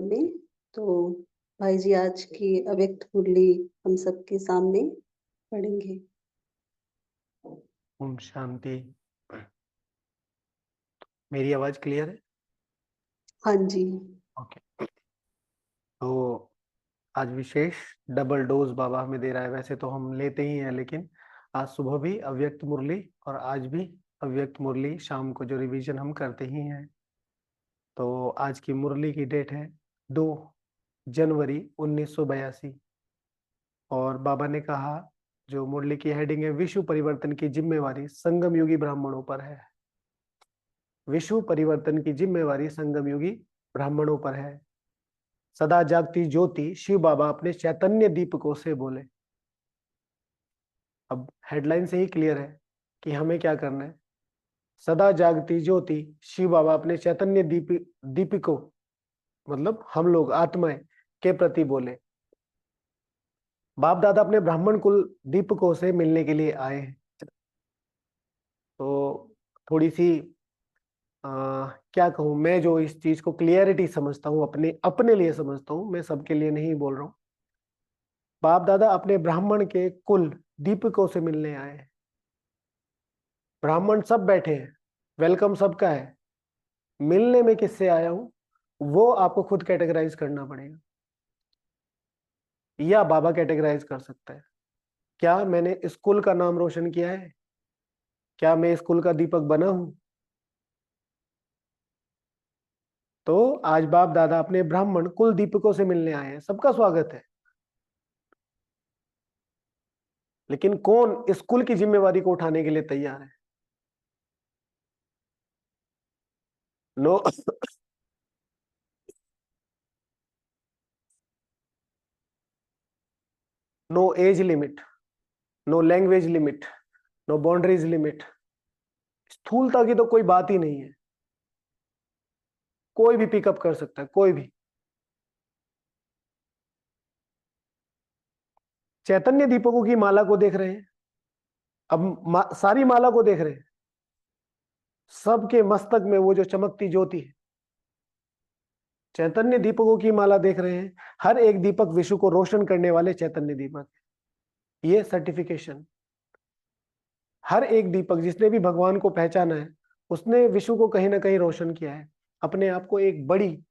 में। तो भाई जी आज की अव्यक्त मुरली हम सबके सामने पढ़ेंगे। ओम शांति। मेरी आवाज क्लियर है? हाँ जी। ओके। तो आज विशेष डबल डोज बाबा हमें दे रहा है। वैसे तो हम लेते ही हैं, लेकिन आज सुबह भी अव्यक्त मुरली और आज भी अव्यक्त मुरली शाम को जो रिवीजन हम करते ही हैं। तो आज की मुरली की डेट है 2 जनवरी 1982 और बाबा ने कहा जो मुरली की हेडिंग है, विश्व परिवर्तन की जिम्मेवारी संगम युगी ब्राह्मणों पर है। विश्व परिवर्तन की जिम्मेवारी संगम युगी ब्राह्मणों पर है। सदा जागती ज्योति शिव बाबा अपने चैतन्य दीपकों से बोले। अब हेडलाइन से ही क्लियर है कि हमें क्या करना है। सदा जागती ज्योति शिव बाबा अपने चैतन्य दीपकों मतलब हम लोग आत्माएं के प्रति बोले। बाप दादा अपने ब्राह्मण कुल दीपकों से मिलने के लिए आए हैं। तो थोड़ी सी क्या कहूं, मैं जो इस चीज को क्लियरिटी समझता हूं, अपने अपने लिए समझता हूं, मैं सबके लिए नहीं बोल रहा हूं। बाप दादा अपने ब्राह्मण के कुल दीपकों से मिलने आए हैं। ब्राह्मण सब बैठे हैं, वेलकम सबका है। मिलने में किससे आया हूं वो आपको खुद कैटेगराइज करना पड़ेगा, या बाबा कैटेगराइज कर सकता है। क्या मैंने स्कूल का नाम रोशन किया है? क्या मैं स्कूल का दीपक बना हूं? तो आज बाप दादा अपने ब्राह्मण कुल दीपकों से मिलने आए हैं, सबका स्वागत है। लेकिन कौन स्कूल की जिम्मेवारी को उठाने के लिए तैयार है? No no age limit, no language limit, no boundaries limit. स्थूलता की तो कोई बात ही नहीं है। कोई भी पिकअप कर सकता है, कोई भी। चैतन्य दीपकों की माला को देख रहे हैं। अब सारी माला को देख रहे हैं। सबके मस्तक में वो जो चमकती ज्योति है, चैतन्य दीपकों की माला देख रहे हैं। हर एक दीपक विश्व को रोशन करने वाले चैतन्य दीपक है। ये सर्टिफिकेशन, हर एक दीपक जिसने भी भगवान को पहचाना है उसने विश्व को कहीं ना कहीं रोशन किया है। अपने आप को एक बड़ी,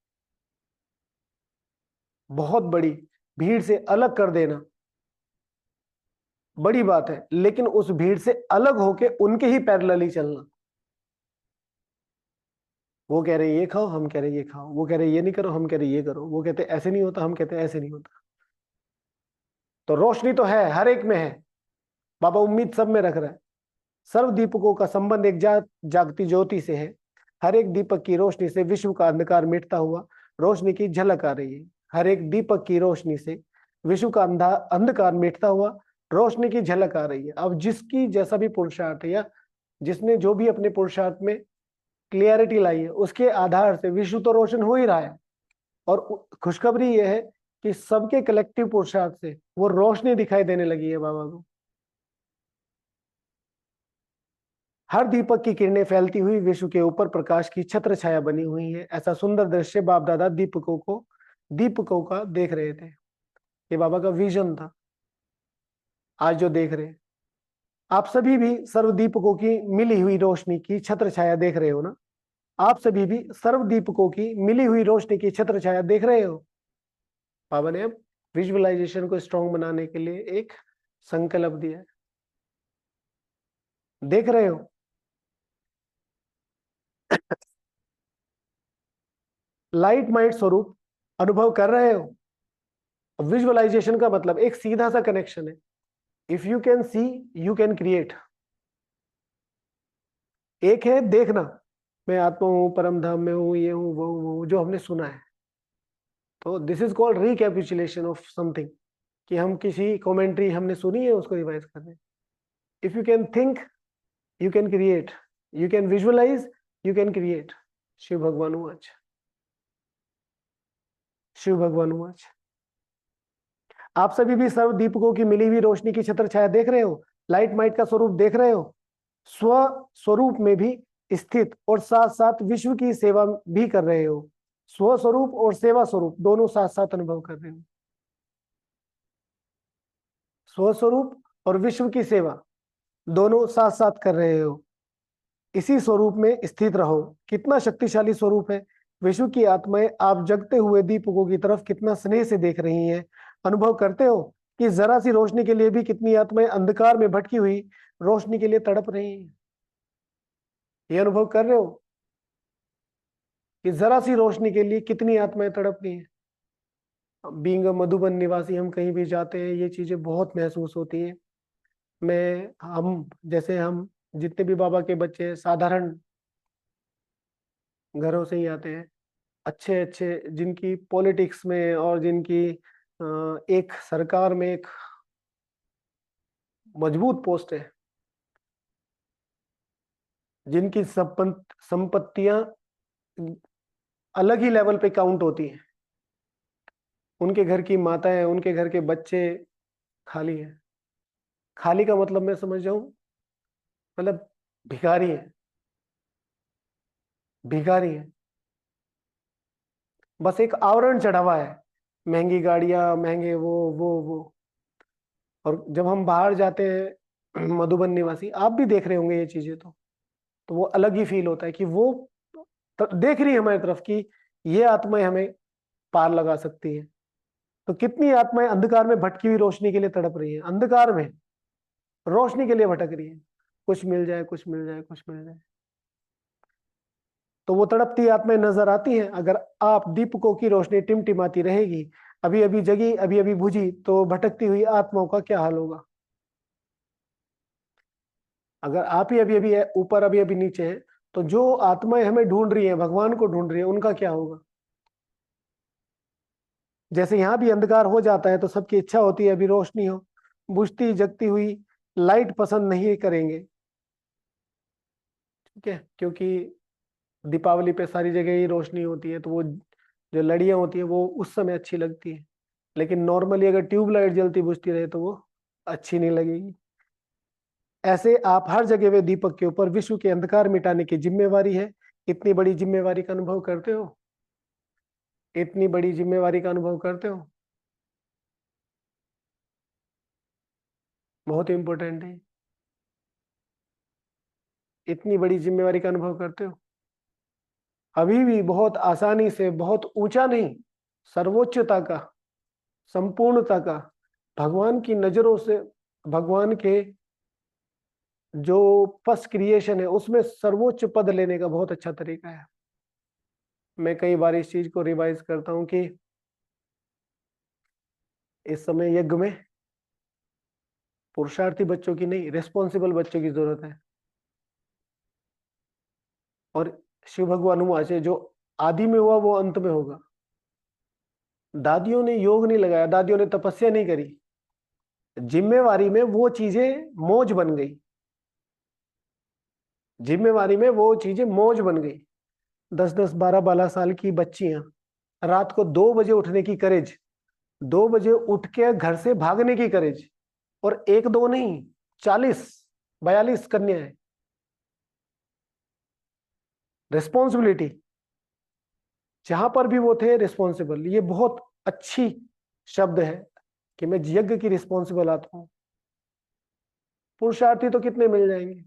बहुत बड़ी भीड़ से अलग कर देना बड़ी बात है, लेकिन उस भीड़ से अलग होके उनके ही पैरेलल ही चलना। वो कह रहे ये खाओ, हम कह रहे ये खाओ। वो कह रहे ये नहीं करो, हम कह रहे ये करो। वो कहते ऐसे नहीं होता, हम कहते ऐसे नहीं होता। तो रोशनी तो है, हर एक में है। बाबा उम्मीद सब में रख रहा है। सर्व दीपकों का संबंध एक जागती ज्योति से है। हर एक दीपक की रोशनी से विश्व का अंधकार मिटता हुआ रोशनी की झलक आ रही है। हर एक दीपक की रोशनी से विश्व का अंधकार मिटता हुआ रोशनी की झलक आ रही है। अब जिसकी जैसा भी पुरुषार्थ है, या जिसने जो भी अपने पुरुषार्थ में क्लियरिटी लाई है, उसके आधार से विश्व तो रोशन हो ही रहा है। और खुशखबरी यह है कि सबके कलेक्टिव पुरुषार्थ से वो रोशनी दिखाई देने लगी है बाबा को। हर दीपक की किरणें फैलती हुई विश्व के ऊपर प्रकाश की छत्र छाया बनी हुई है। ऐसा सुंदर दृश्य बाप दादा दीपकों का देख रहे थे। ये बाबा का विजन था। आज जो देख रहे हैं आप सभी भी सर्व दीपकों की मिली हुई रोशनी की छत्र छाया देख रहे हो ना? आप सभी भी सर्व दीपकों की मिली हुई रोशनी की छत्र छाया देख रहे हो। बाबा ने अब विजुअलाइजेशन को स्ट्रॉन्ग बनाने के लिए एक संकल्प दिया है। देख रहे हो? लाइट माइट स्वरूप अनुभव कर रहे हो? विजुअलाइजेशन का मतलब एक सीधा सा कनेक्शन है। If you can see, you can create. एक है देखना, मैं आत्मा हूं, परम धाम में हूं, ये हूं, वो हूं, जो हमने सुना है। तो this is called recapitulation of something, कि हम किसी कमेंट्री हमने सुनी है उसको रिवाइज कर रहे हैं। If you can think, you can create. You can visualise, you can create. Shiv भगवान आज, शिव भगवान आज। आप सभी भी सर्व दीपकों की मिली हुई रोशनी की छत्र छाया देख रहे हो। लाइट माइट का स्वरूप देख रहे हो। स्व स्वरूप में भी स्थित और साथ साथ विश्व की सेवा भी कर रहे हो। स्वस्वरूप और सेवा स्वरूप दोनों साथ साथ अनुभव कर रहे हो। स्वस्वरूप और विश्व की सेवा दोनों साथ साथ कर रहे हो। इसी स्वरूप में स्थित रहो। कितना शक्तिशाली स्वरूप है। विश्व की आत्माएं आप जगते हुए दीपकों की तरफ कितना स्नेह से देख रही हैं। अनुभव करते हो कि जरा सी रोशनी के लिए भी कितनी आत्माएं अंधकार में भटकी हुई रोशनी के लिए तड़प रही हैं। ये अनुभव कर रहे हो कि जरा सी रोशनी के लिए कितनी आत्माएं तड़प रही हैं। बीइंग अ मधुबन निवासी हम कहीं भी जाते हैं ये चीजें बहुत महसूस होती हैं। हम जैसे हम जितने भी बाबा के बच्चे हैं साधारण घरों से ही आते हैं, अच्छे अच्छे जिनकी पॉलिटिक्स में और जिनकी एक सरकार में एक मजबूत पोस्ट है, जिनकी संपत्तियां अलग ही लेवल पे काउंट होती हैं, उनके घर की माताएं उनके घर के बच्चे खाली हैं। खाली का मतलब मैं समझ जाऊं, मतलब भिखारी हैं, भिखारी हैं। बस एक आवरण चढ़ा हुआ है, महंगी गाड़ियां महंगे वो। और जब हम बाहर जाते हैं मधुबन निवासी आप भी देख रहे होंगे ये चीजें, तो वो अलग ही फील होता है कि वो देख रही है हमारी तरफ कि ये आत्माएं हमें पार लगा सकती है। तो कितनी आत्माएं अंधकार में भटकी हुई रोशनी के लिए तड़प रही है, अंधकार में रोशनी के लिए भटक रही है, कुछ मिल जाए कुछ मिल जाए कुछ मिल जाए। तो वो तड़पती आत्माएं नजर आती हैं। अगर आप दीपकों की रोशनी टिमटिमाती रहेगी, अभी अभी जगी अभी अभी बुझी, तो भटकती हुई आत्माओं का क्या हाल होगा। अगर आप ही अभी अभी ऊपर अभी अभी नीचे हैं, तो जो आत्माएं हमें ढूंढ रही हैं, भगवान को ढूंढ रही हैं, उनका क्या होगा। जैसे यहां भी अंधकार हो जाता है तो सबकी इच्छा होती है अभी रोशनी हो, बुझती जगती हुई लाइट पसंद नहीं करेंगे, ठीक है, क्योंकि दीपावली पे सारी जगह ही रोशनी होती है, तो वो जो लड़ियां होती है वो उस समय अच्छी लगती है। लेकिन नॉर्मली अगर ट्यूबलाइट जलती बुझती रहे तो वो अच्छी नहीं लगेगी। ऐसे आप हर जगह वे दीपक के ऊपर विश्व के अंधकार मिटाने की जिम्मेवारी है। इतनी बड़ी जिम्मेवारी का अनुभव करते हो, इतनी बड़ी जिम्मेवारी का अनुभव करते हो, बहुत इंपॉर्टेंट है। इतनी बड़ी जिम्मेवारी का अनुभव करते हो। अभी भी बहुत आसानी से, बहुत ऊंचा नहीं, सर्वोच्चता का, संपूर्णता का, भगवान की नजरों से, भगवान के जो फर्स्ट क्रिएशन है उसमें सर्वोच्च पद लेने का बहुत अच्छा तरीका है। मैं कई बार इस चीज को रिवाइज करता हूं कि इस समय यज्ञ में पुरुषार्थी बच्चों की नहीं, रिस्पॉन्सिबल बच्चों की जरूरत है। और शिव भगवान हुआ से जो आदि में हुआ वो अंत में होगा। दादियों ने योग नहीं लगाया, दादियों ने तपस्या नहीं करी, जिम्मेवारी में वो चीजें मौज बन गई, जिम्मेवारी में वो चीजें मौज बन गई। 10-10 12-12 साल की बच्चियां रात को 2 बजे उठने की करेज, 2 बजे उठ के घर से भागने की करेज, और एक दो नहीं, 40-42 कन्याएं, रिस्पॉन्सिबिलिटी, जहां पर भी वो थे रिस्पॉन्सिबल। ये बहुत अच्छी शब्द है कि मैं यज्ञ की रिस्पॉन्सिबल आता हूं। पुरुषार्थी तो कितने मिल जाएंगे,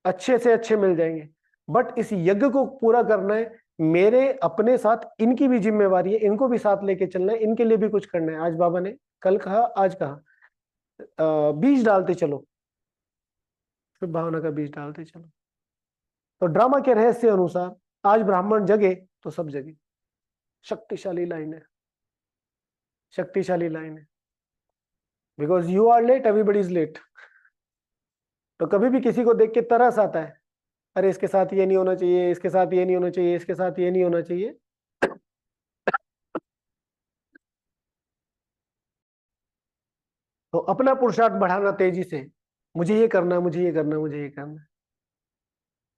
अच्छे से अच्छे मिल जाएंगे, बट इस यज्ञ को पूरा करना है। मेरे अपने साथ इनकी भी जिम्मेवारी है, इनको भी साथ लेके चलना है, इनके लिए भी कुछ करना है। आज बाबा ने कल कहा, आज कहा, बीज डालते चलो, फिर भावना का बीज डालते चलो। तो ड्रामा के रहस्य अनुसार आज ब्राह्मण जगे तो सब जगे। शक्तिशाली लाइन है, शक्तिशाली लाइन है। Because you are late everybody is late. तो कभी भी किसी को देख के तरस आता है, अरे इसके साथ ये नहीं होना चाहिए, इसके साथ ये नहीं होना चाहिए, इसके साथ ये नहीं होना चाहिए। तो अपना पुरुषार्थ बढ़ाना तेजी से, मुझे ये करना है, मुझे ये करना है, मुझे ये करना है।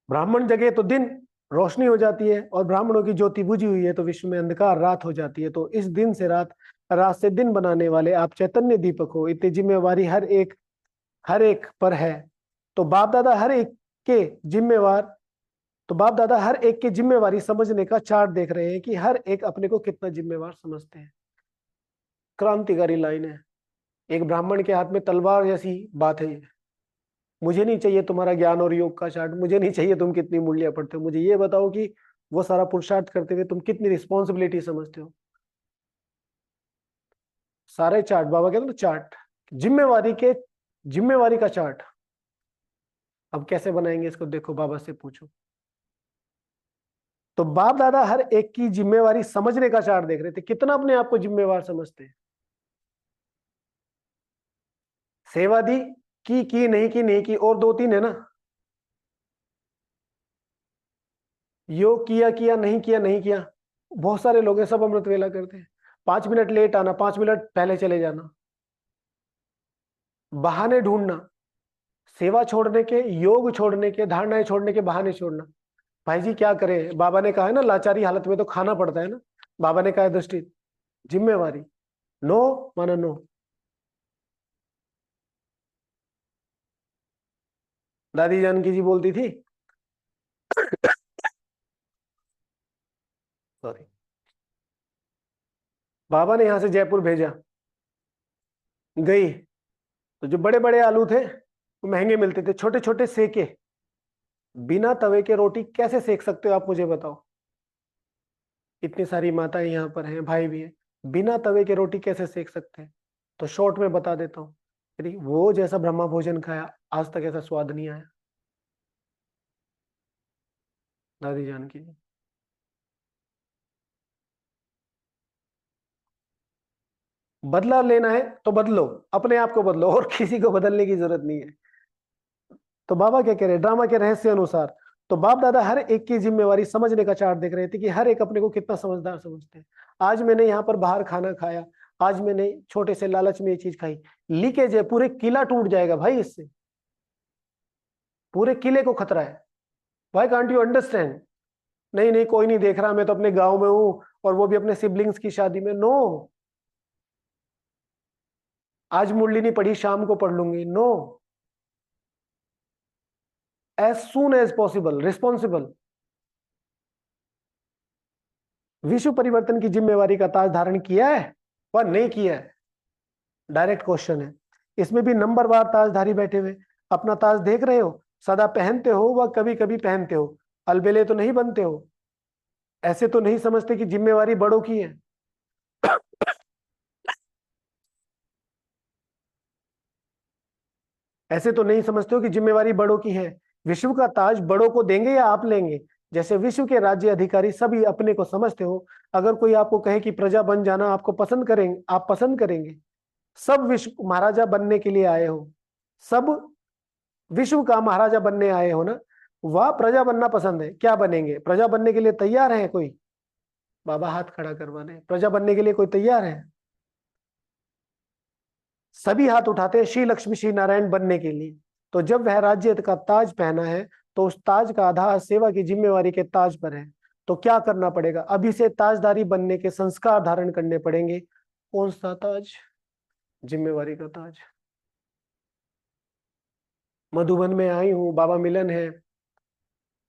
ब्राह्मण जगे तो दिन रोशनी हो जाती है, और ब्राह्मणों की ज्योति बुझी हुई है तो विश्व में अंधकार रात हो जाती है। तो इस दिन से रात, रात से दिन बनाने वाले आप चैतन्य दीपक हो। इतनी जिम्मेवारी हर एक पर है। तो बाप दादा हर एक के जिम्मेवार तो बाप दादा हर एक की जिम्मेवारी समझने का चार्ट देख रहे हैं कि हर एक अपने को कितना जिम्मेवार समझते हैं। क्रांतिकारी लाइन है, एक ब्राह्मण के हाथ में तलवार जैसी बात है ये। मुझे नहीं चाहिए तुम्हारा ज्ञान और योग का चार्ट, मुझे नहीं चाहिए तुम कितनी मूल्य पढ़ते हो, मुझे ये बताओ कि वो सारा पुरुषार्थ करते हुए तुम कितनी रिस्पॉन्सिबिलिटी समझते हो। सारे चार्ट, बाबा कहते हैं ना चार्ट, जिम्मेवारी का चार्ट। अब कैसे बनाएंगे इसको, देखो बाबा से पूछो। तो बाप दादा हर एक की जिम्मेवारी समझने का चार्ट देख रहे थे, कितना अपने आप को जिम्मेवार समझते हैं। सेवा दी, की नहीं की, नहीं की, और 2-3 है ना। योग किया किया नहीं किया नहीं किया। बहुत सारे लोग हैं सब अमृत वेला करते हैं, 5 मिनट लेट आना, 5 मिनट पहले चले जाना, बहाने ढूंढना, सेवा छोड़ने के, योग छोड़ने के, धारणाएं छोड़ने के बहाने छोड़ना। भाई जी क्या करें, बाबा ने कहा है ना लाचारी हालत में तो खाना पड़ता है ना। बाबा ने कहा है दृष्टि, जिम्मेवारी, नो माना नो। दादी जानकी जी बोलती थी, सॉरी, बाबा ने यहां से जयपुर भेजा, गई तो जो बड़े बड़े आलू थे वो महंगे मिलते थे, छोटे छोटे सेके। बिना तवे के रोटी कैसे सेक सकते हो आप मुझे बताओ। इतनी सारी माताएं यहाँ पर हैं, भाई भी हैं, बिना तवे के रोटी कैसे सेक सकते हैं। तो शॉर्ट में बता देता हूँ, यदि वो जैसा ब्रह्मा भोजन खाया आज तक ऐसा स्वाद नहीं आया। दादी जानकी जी, बदला लेना है तो बदलो, अपने आप को बदलो, और किसी को बदलने की जरूरत नहीं है। तो बाबा क्या कह रहे हैं, ड्रामा के रहस्य अनुसार। तो बाप दादा हर एक की जिम्मेवारी समझने का चार्ट देख रहे थे कि हर एक अपने को कितना समझदार समझते हैं। आज मैंने यहाँ पर बाहर खाना खाया, आज मैंने छोटे से लालच में ये चीज खाई, लीकेज है, पूरे किला टूट जाएगा भाई इससे, पूरे किले को खतरा है। Why can't you understand. नहीं नहीं कोई नहीं देख रहा, मैं तो अपने गांव में हूं, और वो भी अपने सिबलिंग्स की शादी में। नो, आज मुरली नहीं पढ़ी शाम को पढ़ लूंगी। No, as soon as possible, responsible. विश्व परिवर्तन की जिम्मेवारी का ताज धारण किया है और नहीं किया है, डायरेक्ट क्वेश्चन है। इसमें भी नंबरवार ताजधारी बैठे हुए, अपना ताज देख रहे हो, सदा पहनते हो व कभी कभी पहनते हो, अलबेले तो नहीं बनते हो। ऐसे तो नहीं समझते कि जिम्मेवारी बड़ों की है। ऐसे तो नहीं समझते हो कि जिम्मेवारी बड़ों की है। विश्व का ताज बड़ों को देंगे या आप लेंगे। जैसे विश्व के राज्य अधिकारी सभी अपने को समझते हो, अगर कोई आपको कहे कि प्रजा बन जाना, आपको पसंद करेंगे, आप पसंद करेंगे। सब विश्व महाराजा बनने के लिए आए हो, सब विश्व का महाराजा बनने आए हो ना, वह प्रजा बनना पसंद है, क्या बनेंगे, प्रजा बनने के लिए तैयार है कोई। बाबा हाथ खड़ा करवाने, प्रजा बनने के लिए कोई तैयार है। सभी हाथ उठाते हैं श्री लक्ष्मी श्री नारायण बनने के लिए। तो जब वह राज्य का ताज पहना है, तो उस ताज का आधार सेवा की जिम्मेवारी के ताज पर है। तो क्या करना पड़ेगा, अभी से ताजदारी बनने के संस्कार धारण करने पड़ेंगे। कौन सा ताज, जिम्मेवारी का ताज। मधुबन में आई हूँ, बाबा मिलन है,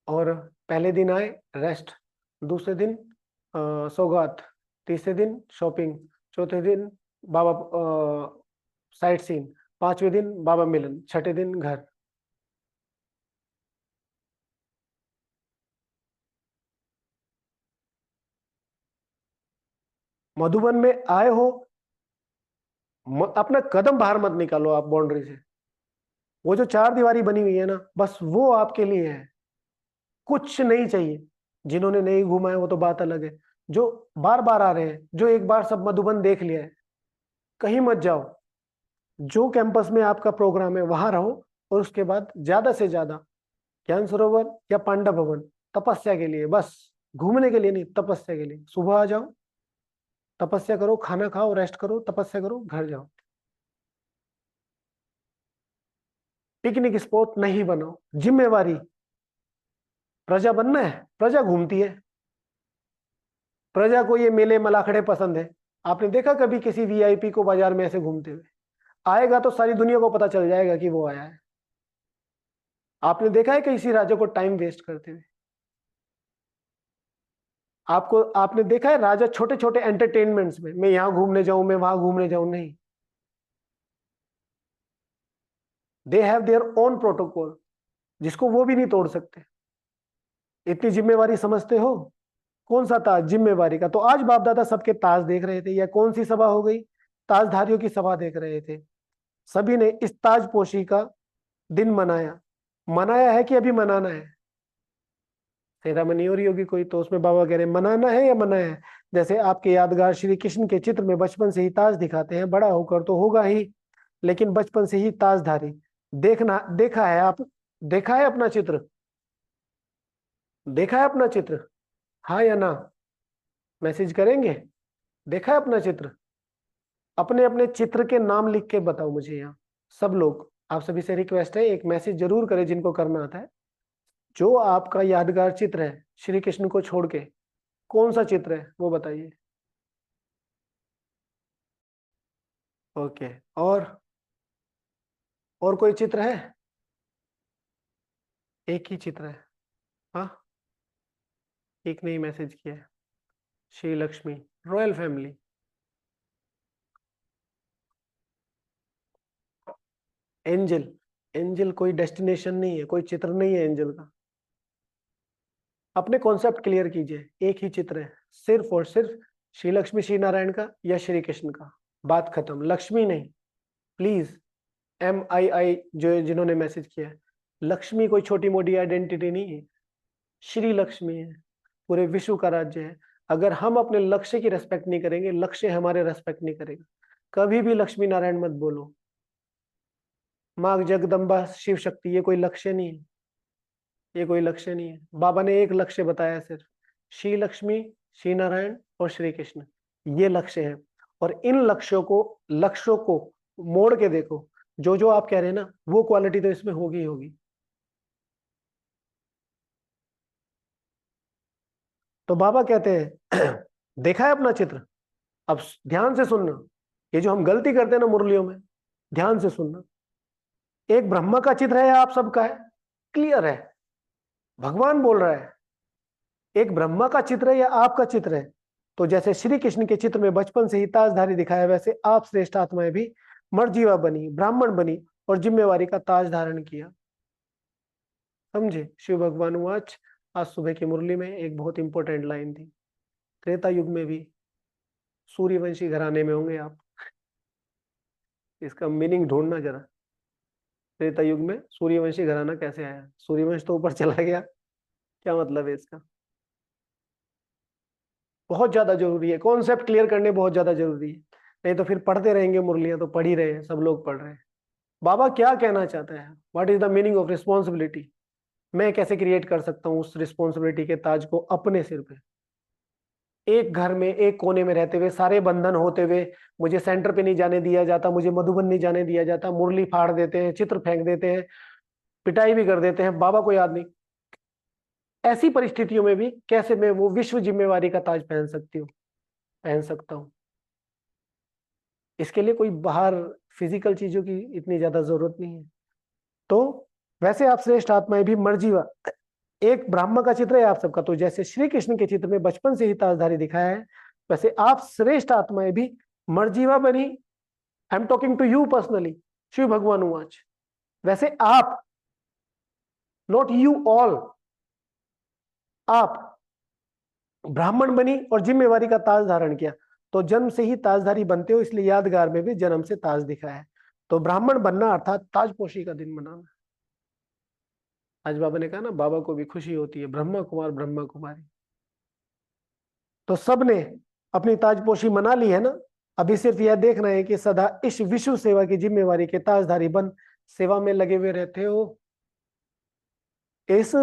और पहले दिन आए रेस्ट, दूसरे दिन सौगात, तीसरे दिन शॉपिंग, चौथे दिन बाबा साइट सीन, पांचवें दिन बाबा मिलन, छठे दिन घर। मधुबन में आए हो, अपना कदम बाहर मत निकालो आप बाउंड्री से। वो जो 4 दीवारी बनी हुई है ना, बस वो आपके लिए है, कुछ नहीं चाहिए। जिन्होंने नहीं घूमा है वो तो बात अलग है, जो बार बार आ रहे हैं, जो एक बार सब मधुबन देख लिया है, कहीं मत जाओ। जो कैंपस में आपका प्रोग्राम है वहां रहो, और उसके बाद ज्यादा से ज्यादा ज्ञान सरोवर या पांडव भवन, तपस्या के लिए बस, घूमने के लिए नहीं, तपस्या के लिए। सुबह आ जाओ, तपस्या करो, खाना खाओ, रेस्ट करो, तपस्या करो, घर जाओ। पिकनिक स्पॉट नहीं बनाओ, जिम्मेवारी। प्रजा बनना है, प्रजा घूमती है, प्रजा को ये मेले मलाखड़े पसंद है। आपने देखा कभी किसी वीआईपी को बाजार में ऐसे घूमते हुए? आएगा तो सारी दुनिया को पता चल जाएगा कि वो आया है। आपने देखा है किसी राजा को टाइम वेस्ट करते हुए? आपको आपने देखा है राजा छोटे छोटे एंटरटेनमेंट्स में, मैं यहां घूमने जाऊं, मैं वहां घूमने जाऊं, नहीं, they have their own protocol, जिसको वो भी नहीं तोड़ सकते। इतनी जिम्मेवारी समझते हो? कौन सा ताज? जिम्मेवारी का। तो आज बाप दादा सबके ताज देख रहे थे, या कौन सी सभा हो गई? ताजधारियों की सभा देख रहे थे। सभी ने इस ताजपोशी का दिन मनाया। मनाया है कि अभी मनाना है? सेरेमनी हो रही होगी कोई, तो उसमें बाबा कह रहे हैं मनाना है या मनाया है। जैसे आपके यादगार श्री कृष्ण के चित्र में बचपन से ही ताज दिखाते हैं, बड़ा होकर तो होगा ही, लेकिन बचपन से ही ताजधारी देखना। देखा है आप? देखा है अपना चित्र? देखा है अपना चित्र? हाँ या ना? मैसेज करेंगे? देखा है अपना चित्र? अपने अपने चित्र के नाम लिख के बताओ मुझे यहाँ। सब लोग, आप सभी से रिक्वेस्ट है, एक मैसेज जरूर करें जिनको करना आता है। जो आपका यादगार चित्र है श्री कृष्ण को छोड़ के, कौन सा चित्र है वो बताइए। ओके। और कोई चित्र है? एक ही चित्र है? हाँ, एक ने ही मैसेज किया है, Shri Lakshmi, royal family. Angel, angel कोई डेस्टिनेशन नहीं है, कोई चित्र नहीं है एंजल का। अपने कॉन्सेप्ट क्लियर कीजिए, एक ही चित्र है, सिर्फ और सिर्फ श्री लक्ष्मी श्री नारायण का या श्री कृष्ण का, बात खत्म। लक्ष्मी नहीं, प्लीज। MII जो जिन्होंने मैसेज किया है, लक्ष्मी कोई छोटी मोटी आइडेंटिटी नहीं है, श्री लक्ष्मी है, पूरे विश्व का राज्य है। अगर हम अपने लक्ष्य की रेस्पेक्ट नहीं करेंगे, लक्ष्य हमारे रेस्पेक्ट नहीं करेगा। कभी भी लक्ष्मी नारायण मत बोलो। माँ जगदम्बा शिव शक्ति, ये कोई लक्ष्य नहीं है, ये कोई लक्ष्य नहीं है। बाबा ने एक लक्ष्य बताया सिर्फ, श्री लक्ष्मी श्री नारायण और श्री कृष्ण, ये लक्ष्य है। और इन लक्ष्यों को मोड़ के देखो, जो जो आप कह रहे हैं ना, वो क्वालिटी तो इसमें होगी ही होगी। तो बाबा कहते हैं देखा है अपना चित्र? अब ध्यान से सुनना, ये जो हम गलती करते हैं ना मुरलियों में, ध्यान से सुनना। एक ब्रह्मा का चित्र है या आप सबका है? क्लियर है, भगवान बोल रहा है। एक ब्रह्मा का चित्र है या आपका चित्र है? तो जैसे श्री कृष्ण के चित्र में बचपन से ही ताजधारी दिखाया, वैसे आप श्रेष्ठ आत्माएं भी मर्जीवा बनी, ब्राह्मण बनी और जिम्मेवारी का ताज धारण किया। समझे? शिव भगवान वाच। आज सुबह की मुरली में एक बहुत इंपॉर्टेंट लाइन थी, त्रेता युग में भी सूर्यवंशी घराने में होंगे आप, इसका मीनिंग ढूंढना जरा। त्रेता युग में सूर्यवंशी घराना कैसे आया? सूर्यवंश तो ऊपर चला गया, क्या मतलब है इसका? बहुत ज्यादा जरूरी है, कॉन्सेप्ट क्लियर करने बहुत ज्यादा जरूरी है। नहीं तो फिर पढ़ते रहेंगे मुरलियां, तो पढ़ ही रहे हैं, सब लोग पढ़ रहे हैं। बाबा क्या कहना चाहता है? What is the meaning of responsibility? मैं कैसे क्रिएट कर सकता हूँ उस रिस्पॉन्सिबिलिटी के ताज को अपने सिर पे? एक घर में एक कोने में रहते हुए, सारे बंधन होते हुए, मुझे सेंटर पे नहीं जाने दिया जाता, मुझे मधुबन नहीं जाने दिया जाता, मुरली फाड़ देते हैं, चित्र फेंक देते हैं, पिटाई भी कर देते हैं, बाबा को याद नहीं। ऐसी परिस्थितियों में भी कैसे मैं वो विश्व जिम्मेवारी का ताज पहन सकती हूँ, पहन सकता हूँ? इसके लिए कोई बाहर फिजिकल चीजों की इतनी ज्यादा जरूरत नहीं है। तो वैसे आप श्रेष्ठ आत्माएं भी मर्जीवा, एक ब्राह्मण का चित्र है आप सबका, तो जैसे श्री कृष्ण के चित्र में बचपन से ही ताजधारी दिखाया है, वैसे आप श्रेष्ठ आत्माएं भी मर्जीवा बनी। I am talking to you personally, Shiv भगवान वाच। वैसे आप, नॉट यू ऑल, आप ब्राह्मण बनी और जिम्मेवारी का ताज धारण किया। तो जन्म से ही ताजधारी बनते हो, इसलिए यादगार में भी जन्म से ताज दिखाया है। तो ब्राह्मण बनना अर्थात ताजपोशी का दिन मनाना। आज बाबा ने कहा ना, बाबा को भी खुशी होती है, ब्रह्मा कुमार ब्रह्मा कुमारी। तो सबने अपनी ताजपोशी मना ली है ना। अभी सिर्फ यह देखना है कि सदा इस विश्व सेवा की जिम्मेवारी के ताजधारी बन सेवा में लगे हुए रहते हो। इस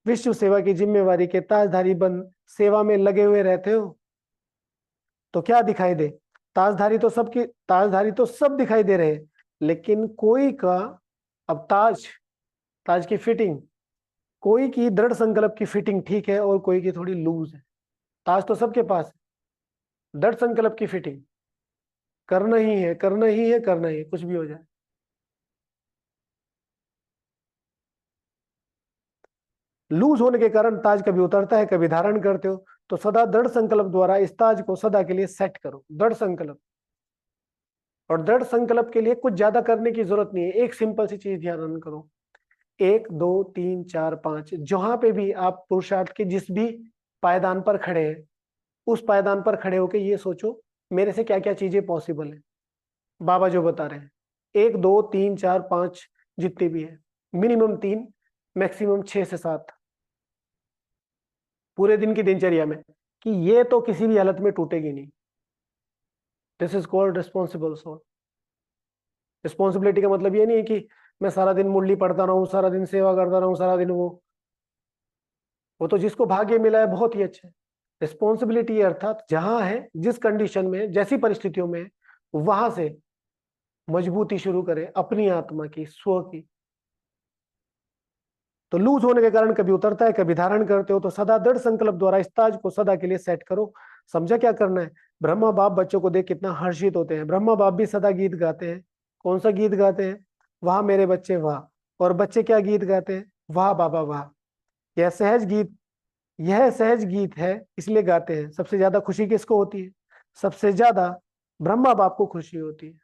विश्व सेवा की जिम्मेवारी के ताजधारी बन सेवा में लगे हुए रहते हो। तो क्या दिखाई दे? ताजधारी तो सब दिखाई दे रहे हैं, लेकिन कोई का, अब ताज, ताज की फिटिंग, कोई की दृढ़ संकल्प की फिटिंग ठीक है और कोई की थोड़ी लूज है। ताज तो सबके पास है, दृढ़ संकल्प की फिटिंग करना ही है, करना ही है, करना ही है, कुछ भी हो जाए। लूज होने के कारण ताज कभी उतरता है, कभी धारण करते हो। तो सदा दृढ़ संकल्प द्वारा इस ताज को सदा के लिए सेट करो, दृढ़ संकल्प। और दृढ़ संकल्प के लिए कुछ ज्यादा करने की जरूरत नहीं है, एक सिंपल सी चीज ध्यान करो, 1 2 3 4 5 जहां पे भी आप पुरुषार्थ के जिस भी पायदान पर खड़े हैं, उस पायदान पर खड़े होकर ये सोचो मेरे से क्या क्या चीजें पॉसिबल है, बाबा जो बता रहे हैं, 1 2 3 4 5 जितने भी है, मिनिमम 3, मैक्सिमम 6 से 7 पूरे दिन की दिनचर्या में, कि ये तो किसी भी हालत में टूटेगी नहीं। This is called responsible soul. Responsibility का मतलब ये नहीं है कि मैं सारा दिन मुरली पढ़ता रहूं, सारा दिन सेवा करता रहूं, सारा दिन वो तो जिसको भाग्य मिला है बहुत ही अच्छा है। रिस्पॉन्सिबिलिटी अर्थात जहां है, जिस कंडीशन में, जैसी परिस्थितियों में, वहां से मजबूती शुरू करें अपनी आत्मा की, स्व की। तो लूज होने के कारण कभी उतरता है, कभी धारण करते हो, तो सदा दृढ़ संकल्प द्वारा इस ताज को सदा के लिए सेट करो। समझा क्या करना है? ब्रह्मा बाप बच्चों को देख कितना हर्षित होते हैं। ब्रह्मा बाप भी सदा गीत गाते हैं। कौन सा गीत गाते हैं? वाह मेरे बच्चे वाह। और बच्चे क्या गीत गाते हैं? वाह बाबा वाह। यह सहज गीत, यह सहज गीत है, इसलिए गाते हैं। सबसे ज्यादा खुशी किसको होती है? सबसे ज्यादा ब्रह्मा बाप को खुशी होती है।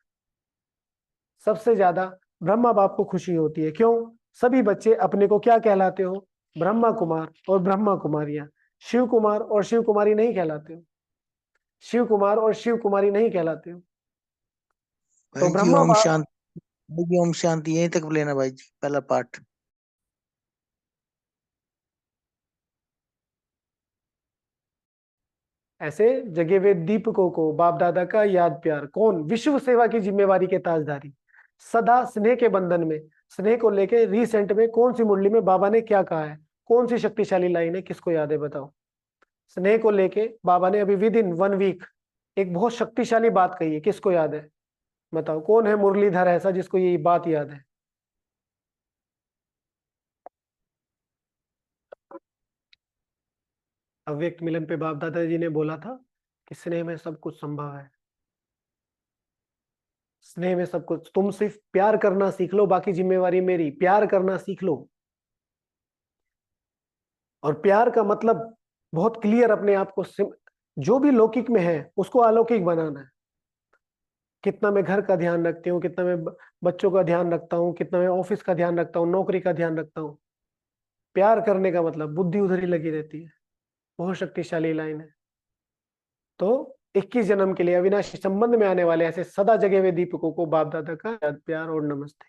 सबसे ज्यादा ब्रह्मा बाप को खुशी होती है। क्यों? सभी बच्चे अपने को क्या कहलाते हो? ब्रह्मा कुमार और ब्रह्मा कुमारियां। शिव कुमार और शिव कुमारी नहीं कहलाते हो। शिव कुमार और शिव कुमारी नहीं कहलाते हो। तो भाई जी ब्रह्मा ओम बाप, शांति। भाई जी ओम शांति, यहीं तक लेना भाई जी, पहला पार्ट। ऐसे जगे हुए दीपकों को बाप दादा का याद प्यार, कौन? विश्व सेवा की जिम्मेवारी के ताजदारी, सदा स्नेह के बंधन में। स्नेह को लेके रिसेंट में कौन सी मुरली में बाबा ने क्या कहा है? कौन सी शक्तिशाली लाइन है? किसको याद है बताओ? स्नेह को लेके बाबा ने अभी विद इन 1 वीक एक बहुत शक्तिशाली बात कही है। किसको याद है? बताओ कौन है मुरलीधर ऐसा जिसको ये बात याद है? अव्यक्त मिलन पे बाप दादाजी ने बोला था कि स्नेह में सब कुछ संभव है। स्नेह में सब कुछ, तुम सिर्फ प्यार करना सीख लो, बाकी जिम्मेवारी मेरी। प्यार करना सीख लो। और प्यार का मतलब बहुत क्लियर अपने आप को जो भी लौकिक में है उसको अलौकिक बनाना है। कितना मैं घर का ध्यान रखती हूँ, कितना मैं बच्चों का ध्यान रखता हूँ, कितना मैं ऑफिस का ध्यान रखता हूँ, नौकरी का ध्यान रखता हूँ। प्यार करने का मतलब बुद्धि उधर ही लगी रहती है। बहुत शक्तिशाली लाइन है। तो 21 जन्म के लिए अविनाशी संबंध में आने वाले ऐसे सदा जगे हुए दीपकों को बाप दादा का याद प्यार और नमस्ते।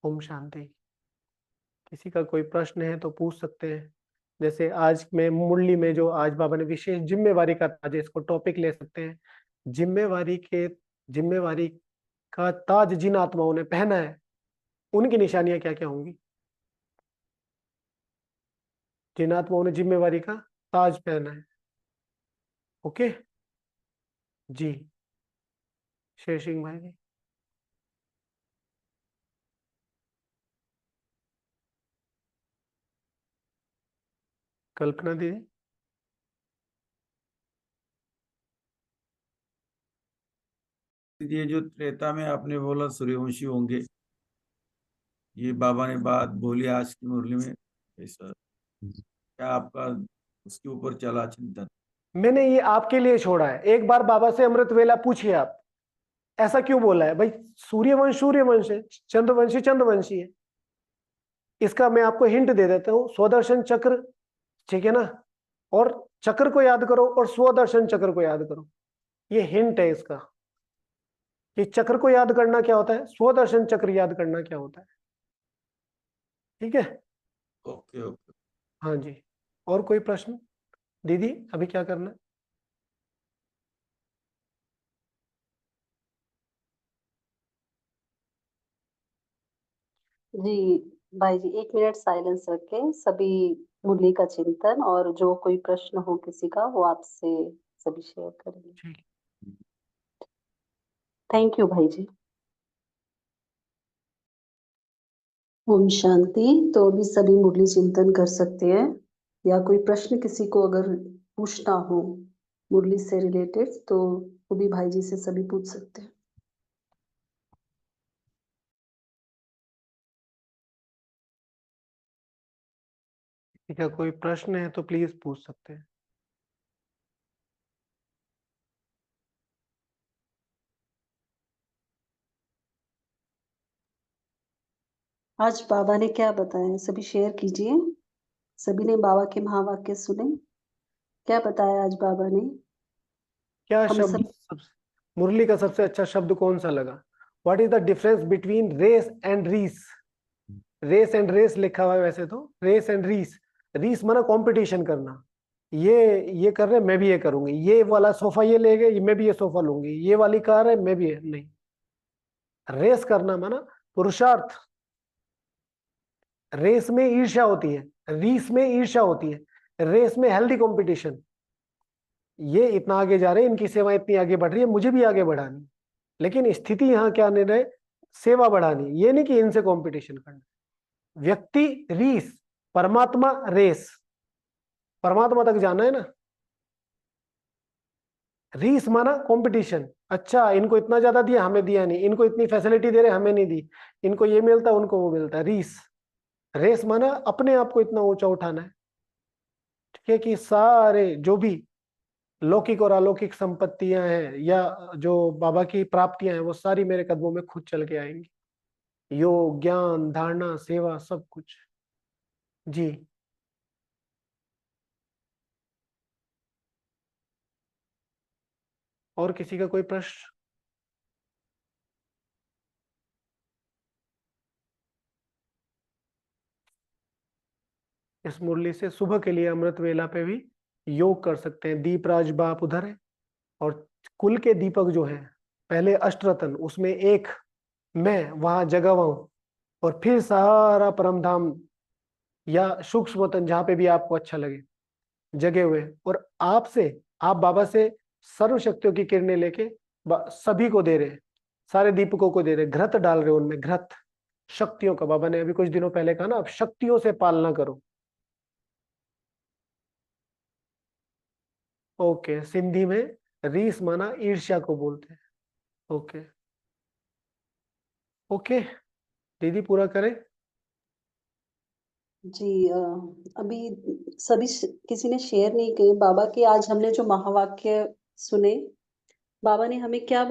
ओम शांति। किसी का कोई प्रश्न है तो पूछ सकते हैं। जैसे आज में मुरली में जो आज बाबा ने विशेष जिम्मेवारी का ताज है, इसको टॉपिक ले सकते हैं। जिम्मेवारी का ताज जिन आत्माओं ने पहना है उनकी निशानियां क्या क्या होंगी? जिन आत्माओं ने जिम्मेवारी का ताज पहना है। ओके जी। शेर सिंह भाई जी। कल्पना दीदी। ये जो त्रेता में आपने बोला सूर्यवंशी होंगे, ये बाबा ने बात बोली आज की मुरली में, ऐसा क्या आपका उसके ऊपर चला चिंतन? मैंने ये आपके लिए छोड़ा है। एक बार बाबा से अमृत वेला पूछिए आप, ऐसा क्यों बोला है भाई? सूर्यवंश सूर्यवंश है, चंद्रवंशी चंद्रवंशी है। इसका मैं आपको हिंट दे देता हूं, स्वदर्शन चक्र, ठीक है ना? और चक्र को याद करो और स्वदर्शन चक्र को याद करो। ये हिंट है इसका कि चक्र को याद करना क्या होता है, स्वदर्शन चक्र याद करना क्या होता है। ठीक है? Okay okay. हाँ जी। और कोई प्रश्न? दीदी अभी क्या करना है? जी भाई जी, 1 मिनट साइलेंस रखें, सभी मुरली का चिंतन, और जो कोई प्रश्न हो किसी का वो आपसे सभी शेयर करेंगे। ठीक। थैंक यू भाई जी। ओम शांति। तो अभी सभी मुरली चिंतन कर सकते हैं, या कोई प्रश्न किसी को अगर पूछना हो मुरली से रिलेटेड तो वो भी भाई जी से सभी पूछ सकते हैं। ठीक है, कोई प्रश्न है तो प्लीज पूछ सकते हैं। आज बाबा ने क्या बताया? सभी शेयर कीजिए। सभी ने बाबा के महावाक्य सुने। क्या बताया आज बाबा ने? क्या हम शब्द सब मुरली का सबसे अच्छा शब्द कौन सा लगा? What is the difference between race and reese? Race and race लिखा हुआ है वैसे तो, रेस एंड रीस। रीस माना कंपटीशन करना। ये कर रहे, मैं भी ये करूंगी। ये वाला सोफा ये ले गए, मैं भी ये सोफा लूंगी। ये वाली कार है, मैं भी नहीं। रेस करना माना पुरुषार्थ। रेस में ईर्ष्या होती है, रीस में ईर्ष्या होती है, रेस में हेल्दी कंपटीशन। ये इतना आगे जा रहे हैं, इनकी सेवा इतनी आगे बढ़ रही है, मुझे भी आगे बढ़ानी। लेकिन स्थिति यहाँ क्या निर्णय? सेवा बढ़ानी, ये नहीं कि इनसे कंपटीशन करना। व्यक्ति रीस, परमात्मा रेस। परमात्मा तक जाना है ना। रीस माना कंपटीशन। अच्छा, इनको इतना ज्यादा दिया, हमें दिया नहीं। इनको इतनी फैसिलिटी दे रहे, हमें नहीं दी। इनको ये मिलता, उनको वो मिलता। रीस। रेस माना अपने आप को इतना ऊंचा उठाना है, ठीक है, कि सारे जो भी लौकिक और अलौकिक संपत्तियां हैं या जो बाबा की प्राप्तियां हैं, वो सारी मेरे कदमों में खुद चल के आएंगी। योग, ज्ञान, धारणा, सेवा, सब कुछ। जी। और किसी का कोई प्रश्न? इस मुरली से सुबह के लिए अमृत वेला पे भी योग कर सकते हैं। दीपराज बाप उधर है, और कुल के दीपक जो है, पहले अष्टरत्न, उसमें एक मैं वहां जगा हुआ हूं, और फिर सारा परमधाम या सूक्ष्म वतन, जहां पे भी आपको अच्छा लगे, जगे हुए। और आपसे, आप बाबा से सर्व शक्तियों की किरणें लेके सभी को दे रहे हैं, सारे दीपकों को दे रहे हैं, घृत डाल रहे हैं उनमें, घृत शक्तियों का। बाबा ने अभी कुछ दिनों पहले कहा ना, आप शक्तियों से पालना करो। ओके, सिंधी में रीस माना ईर्ष्या को बोलते हैं। ओके ओके, दीदी पूरा करें। जी, अभी किसी ने शेयर नहीं किए। बाबा के आज हमने जो महावाक्य सुने, बाबा ने हमें क्या